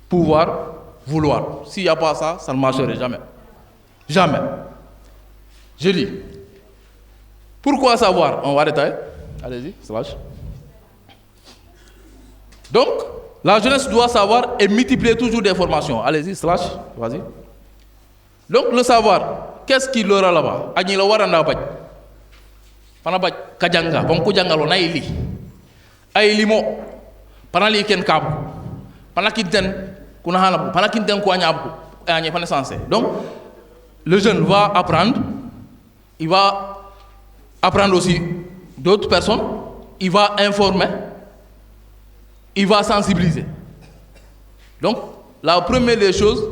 pouvoir, vouloir. S'il n'y a pas ça, ça ne marcherait jamais. Jamais. Je dis. Pourquoi savoir? On va détailler. Allez-y, slash. Donc, la jeunesse doit savoir et multiplier toujours des formations. Allez-y, slash. Vas-y. Donc, le savoir, qu'est-ce qu'il aura là-bas? Agni la waranda baj. Pana baj kajanga, bon ko jangalo na ili. Ay limo. Pana li ken kabu. Pana kinten kuna hanabu. Pana kinten ko anyabu. Agni pana sensé. Donc, le jeune va apprendre. Il va apprendre aussi d'autres personnes. Il va informer. Il va sensibiliser. Donc, la première des choses,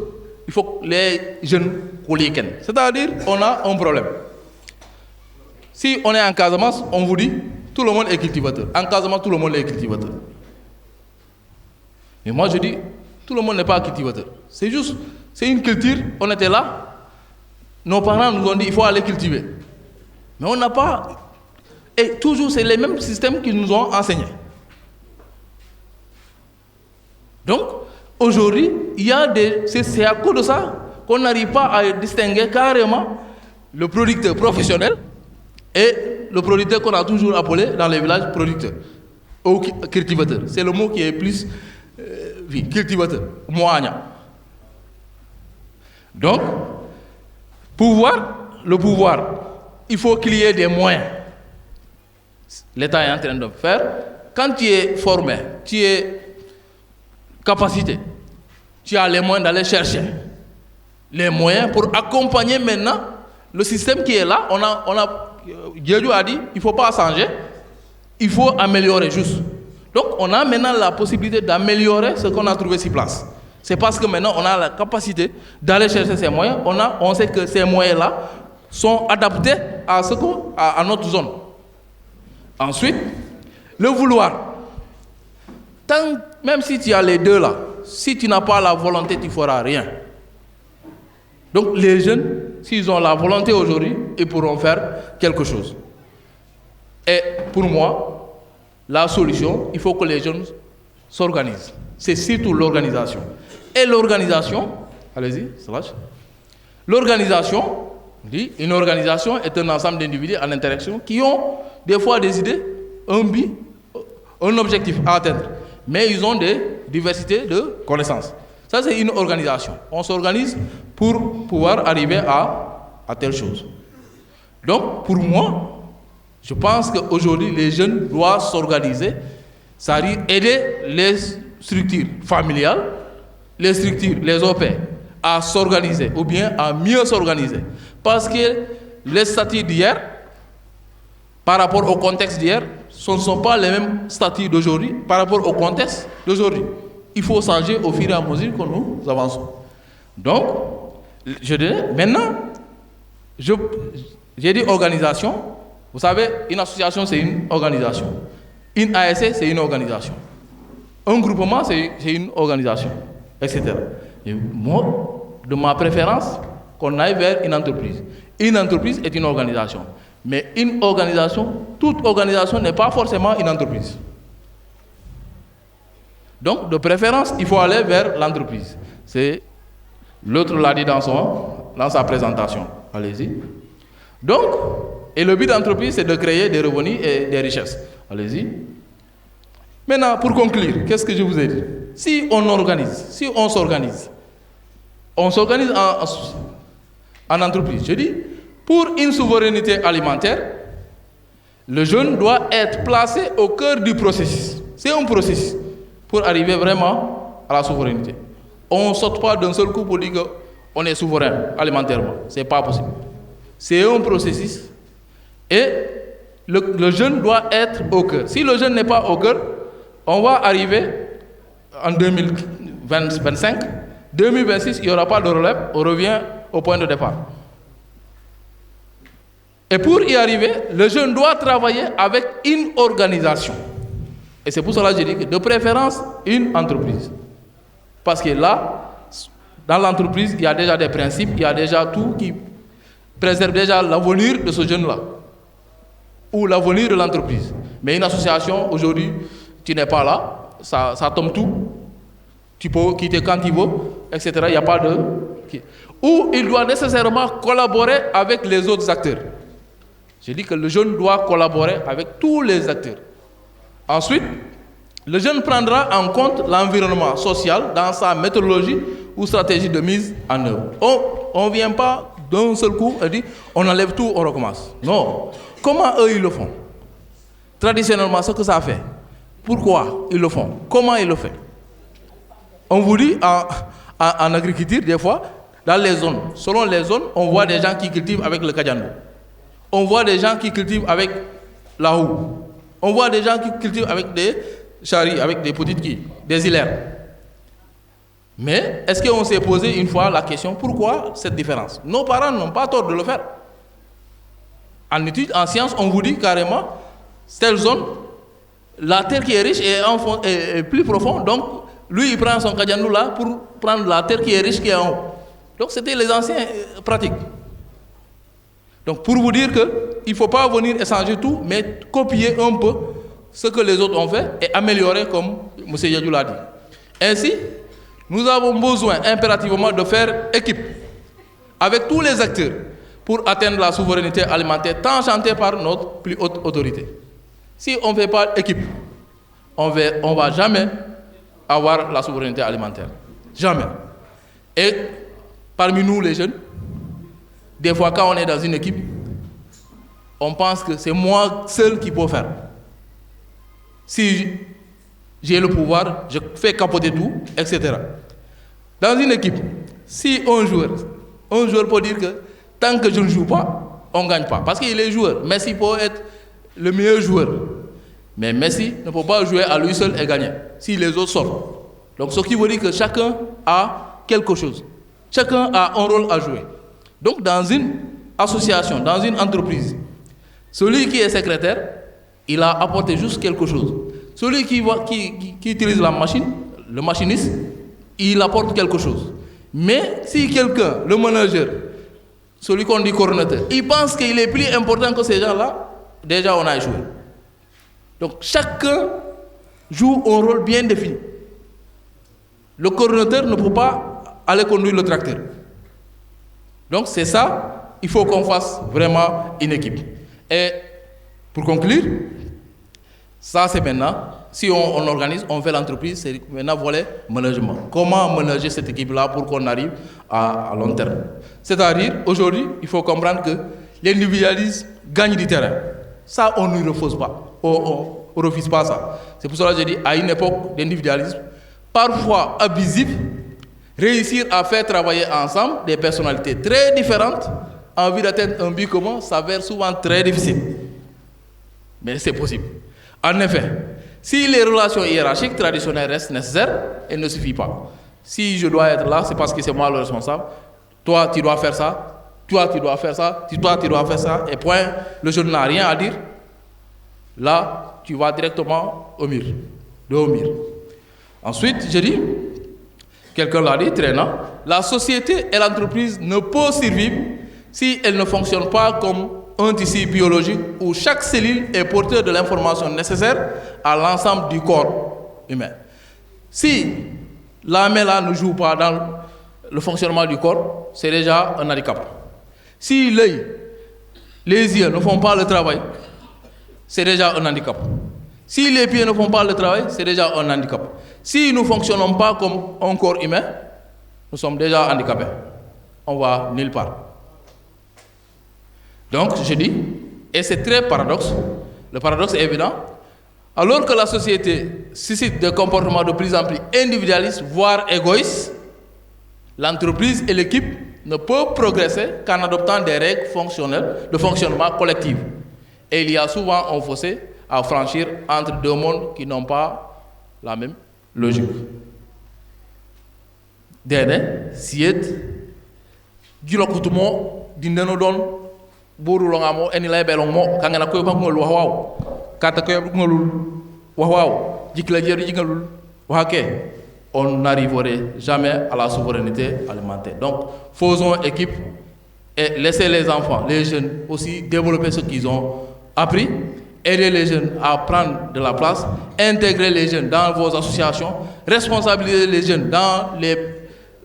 il faut que les jeunes collèguent. C'est-à-dire, on a un problème. Si on est en Casamance, on vous dit, tout le monde est cultivateur. En Casamance, tout le monde est cultivateur. Mais moi, je dis, tout le monde n'est pas cultivateur. C'est juste, c'est une culture, on était là, nos parents nous ont dit, il faut aller cultiver. Mais on n'a pas... Et toujours, c'est les mêmes systèmes qu'ils nous ont enseignés. Donc, aujourd'hui, il y a c'est à cause de ça qu'on n'arrive pas à distinguer carrément le producteur professionnel et le producteur qu'on a toujours appelé dans les villages producteur ou cultivateur. C'est le mot qui est plus cultivateur, moagna. Donc, le pouvoir, il faut qu'il y ait des moyens. L'État est en train de faire. Quand tu es formé, tu es capacité, tu as les moyens d'aller chercher les moyens pour accompagner maintenant le système qui est là. Dieu a dit, il ne faut pas changer, il faut améliorer juste. Donc on a maintenant la possibilité d'améliorer ce qu'on a trouvé sur place. C'est parce que maintenant on a la capacité d'aller chercher ces moyens. On sait que ces moyens-là sont adaptés à notre zone. Ensuite, le vouloir. Même si tu as les deux là, si tu n'as pas la volonté, tu ne feras rien. Donc les jeunes, s'ils ont la volonté aujourd'hui, ils pourront faire quelque chose. Et pour moi, la solution, il faut que les jeunes s'organisent. C'est surtout l'organisation. Et l'organisation, allez-y, slash. L'organisation, une organisation est un ensemble d'individus en interaction qui ont des fois des idées, un but, un objectif à atteindre. Mais ils ont des diversités de connaissances. Ça, c'est une organisation. On s'organise pour pouvoir arriver à telle chose. Donc, pour moi, je pense qu'aujourd'hui, les jeunes doivent s'organiser, c'est-à-dire aider les structures familiales, les structures, les OP, à s'organiser ou bien à mieux s'organiser. Parce que les statuts d'hier, par rapport au contexte d'hier, ce ne sont pas les mêmes statuts d'aujourd'hui par rapport au contexte d'aujourd'hui. Il faut changer au fur et à mesure que nous avançons. Donc, je dirais, maintenant, j'ai dit organisation. Vous savez, une association, c'est une organisation. Une ASC, c'est une organisation. Un groupement, c'est une organisation, etc. Et moi, de ma préférence, qu'on aille vers une entreprise. Une entreprise est une organisation. Mais une organisation, toute organisation n'est pas forcément une entreprise. Donc, de préférence, il faut aller vers l'entreprise. L'autre l'a dit dans sa présentation. Allez-y. Donc, et le but d'entreprise, c'est de créer des revenus et des richesses. Allez-y. Maintenant, pour conclure, qu'est-ce que je vous ai dit? Si on s'organise en entreprise, je dis, pour une souveraineté alimentaire, le jeune doit être placé au cœur du processus. C'est un processus pour arriver vraiment à la souveraineté. On ne saute pas d'un seul coup pour dire qu'on est souverain alimentairement. Ce n'est pas possible. C'est un processus et le jeune doit être au cœur. Si le jeune n'est pas au cœur, on va arriver en 2025, 2026, il n'y aura pas de relève, on revient au point de départ. Et pour y arriver, le jeune doit travailler avec une organisation. Et c'est pour cela que je dis que de préférence, une entreprise. Parce que là, dans l'entreprise, il y a déjà des principes, il y a déjà tout qui préserve déjà l'avenir de ce jeune-là. Ou l'avenir de l'entreprise. Mais une association, aujourd'hui, tu n'es pas là, ça tombe tout. Tu peux quitter quand tu veux, etc. Il n'y a pas de... Ou il doit nécessairement collaborer avec les autres acteurs. Je dis que le jeune doit collaborer avec tous les acteurs. Ensuite, le jeune prendra en compte l'environnement social dans sa méthodologie ou stratégie de mise en œuvre. On ne vient pas d'un seul coup et dit on enlève tout, on recommence. Non. Comment eux ils le font? Traditionnellement, ce que ça fait. Pourquoi ils le font? Comment ils le font? On vous dit en agriculture, des fois, dans les zones, selon les zones, on voit des gens qui cultivent avec le kajando. On voit des gens qui cultivent avec la houe. On voit des gens qui cultivent avec des charries, avec des petites quilles, des hilaires. Mais est-ce qu'on s'est posé une fois la question, pourquoi cette différence? Nos parents n'ont pas tort de le faire. En études, en sciences, on vous dit carrément, telle zone, la terre qui est riche est plus profonde, donc lui il prend son kajandou là pour prendre la terre qui est riche qui est en haut. Donc c'était les anciens pratiques. Donc pour vous dire qu'il ne faut pas venir échanger tout, mais copier un peu ce que les autres ont fait et améliorer comme M. Yadjou l'a dit. Ainsi, nous avons besoin impérativement de faire équipe avec tous les acteurs pour atteindre la souveraineté alimentaire tant chantée par notre plus haute autorité. Si on ne fait pas équipe, on ne va jamais avoir la souveraineté alimentaire. Jamais. Et parmi nous les jeunes, des fois quand on est dans une équipe, on pense que c'est moi seul qui peux faire. Si j'ai le pouvoir, je fais capoter tout, etc. Dans une équipe, si un joueur un joueur peut dire que tant que je ne joue pas, on ne gagne pas. Parce qu'il est joueur. Messi peut être le meilleur joueur. Mais Messi ne peut pas jouer à lui seul et gagner si les autres sortent. Donc ce qui veut dire que chacun a quelque chose. Chacun a un rôle à jouer. Donc dans une association, dans une entreprise, celui qui est secrétaire, il a apporté juste quelque chose. Celui qui utilise la machine, le machiniste, il apporte quelque chose. Mais si quelqu'un, le manager, celui qu'on dit coordinateur, il pense qu'il est plus important que ces gens-là, déjà on a échoué. Donc chacun joue un rôle bien défini. Le coordinateur ne peut pas aller conduire le tracteur. Donc c'est ça, il faut qu'on fasse vraiment une équipe. Et pour conclure, ça c'est maintenant, si on organise, on fait l'entreprise, c'est maintenant volet management. Comment manager cette équipe-là pour qu'on arrive à long terme. C'est-à-dire, aujourd'hui, il faut comprendre que l'individualisme gagne du terrain. Ça, on ne refuse pas. On ne refuse pas ça. C'est pour cela que je dis, à une époque d'individualisme, parfois abusif, réussir à faire travailler ensemble des personnalités très différentes en vue d'atteindre un but commun s'avère souvent très difficile. Mais c'est possible. En effet, si les relations hiérarchiques traditionnelles restent nécessaires, elles ne suffisent pas. Si je dois être là, c'est parce que c'est moi le responsable. Toi, tu dois faire ça. Toi, tu dois faire ça. Toi, tu dois faire ça. Et point, le jeune n'a rien à dire. Là, tu vas directement au mur. Au mur. Ensuite, je dis, quelqu'un l'a dit, traînant, la société et l'entreprise ne peuvent survivre si elles ne fonctionnent pas comme un tissu biologique où chaque cellule est porteur de l'information nécessaire à l'ensemble du corps humain. Si la main-là ne joue pas dans le fonctionnement du corps, c'est déjà un handicap. Si l'œil, les yeux ne font pas le travail, c'est déjà un handicap. Si les pieds ne font pas le travail, c'est déjà un handicap. Si nous ne fonctionnons pas comme un corps humain, nous sommes déjà handicapés. On va nulle part. Donc, je dis, et c'est très paradoxe, le paradoxe est évident, alors que la société suscite des comportements de plus en plus individualistes, voire égoïstes, l'entreprise et l'équipe ne peuvent progresser qu'en adoptant des règles fonctionnelles de fonctionnement collectif. Et il y a souvent un fossé à franchir entre deux mondes qui n'ont pas la même logique. Dene, siet, gilokutumo, dindenodon, buru longamo, eni lay belongmo, kangana koy bang ngol wawaw, kata koy ngolul wawaw, jikla jeru jingalul, wahake, on n'arriverait jamais à la souveraineté alimentaire. Donc, faisons équipe et laissez les enfants, les jeunes aussi développer ce qu'ils ont appris, aider les jeunes à prendre de la place, intégrer les jeunes dans vos associations, responsabiliser les jeunes dans les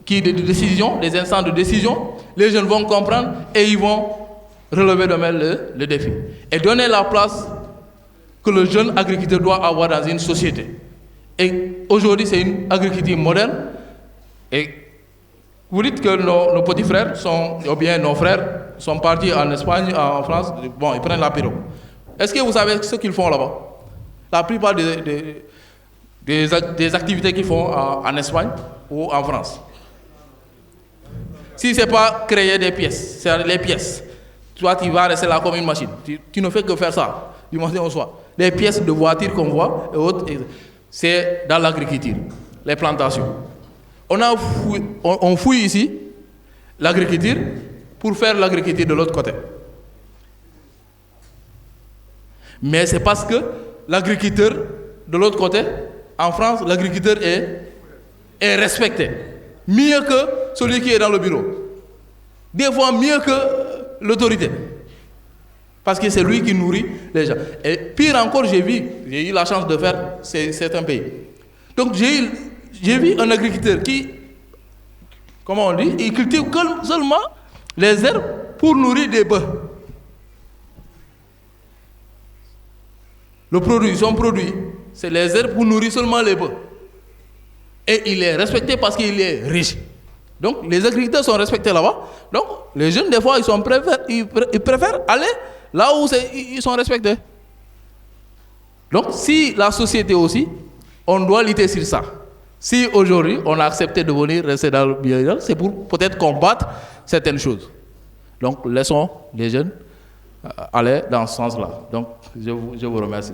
décisions, les instants de décision. Les jeunes vont comprendre et ils vont relever demain le défi. Et donner la place que le jeune agriculteur doit avoir dans une société. Et aujourd'hui, c'est une agriculture moderne. Et vous dites que nos petits frères, ou bien nos frères, sont partis en Espagne, en France. Bon, ils prennent la pirogue. Est-ce que vous savez ce qu'ils font là-bas? La plupart des activités qu'ils font en Espagne ou en France. Si ce n'est pas créer des pièces, c'est les pièces. Toi, tu vas rester là comme une machine. Tu ne fais que faire ça, du matin au soir. Les pièces de voitures qu'on voit et autres, c'est dans l'agriculture, les plantations. On fouille ici l'agriculture pour faire l'agriculture de l'autre côté. Mais c'est parce que l'agriculteur de l'autre côté, en France, l'agriculteur est respecté. Mieux que celui qui est dans le bureau. Des fois mieux que l'autorité. Parce que c'est lui qui nourrit les gens. Et pire encore, j'ai eu la chance de faire certains pays. Donc j'ai vu un agriculteur qui, comment on dit, il cultive seulement les herbes pour nourrir des bœufs. Son produit, c'est les herbes pour nourrir seulement les bœufs. Et il est respecté parce qu'il est riche. Donc les agriculteurs sont respectés là-bas. Donc les jeunes, des fois, ils préfèrent aller là où ils sont respectés. Donc si la société aussi, on doit lutter sur ça. Si aujourd'hui on a accepté de venir rester dans le milieu, c'est pour peut-être combattre certaines choses. Donc laissons les jeunes aller dans ce sens-là. Donc je vous remercie.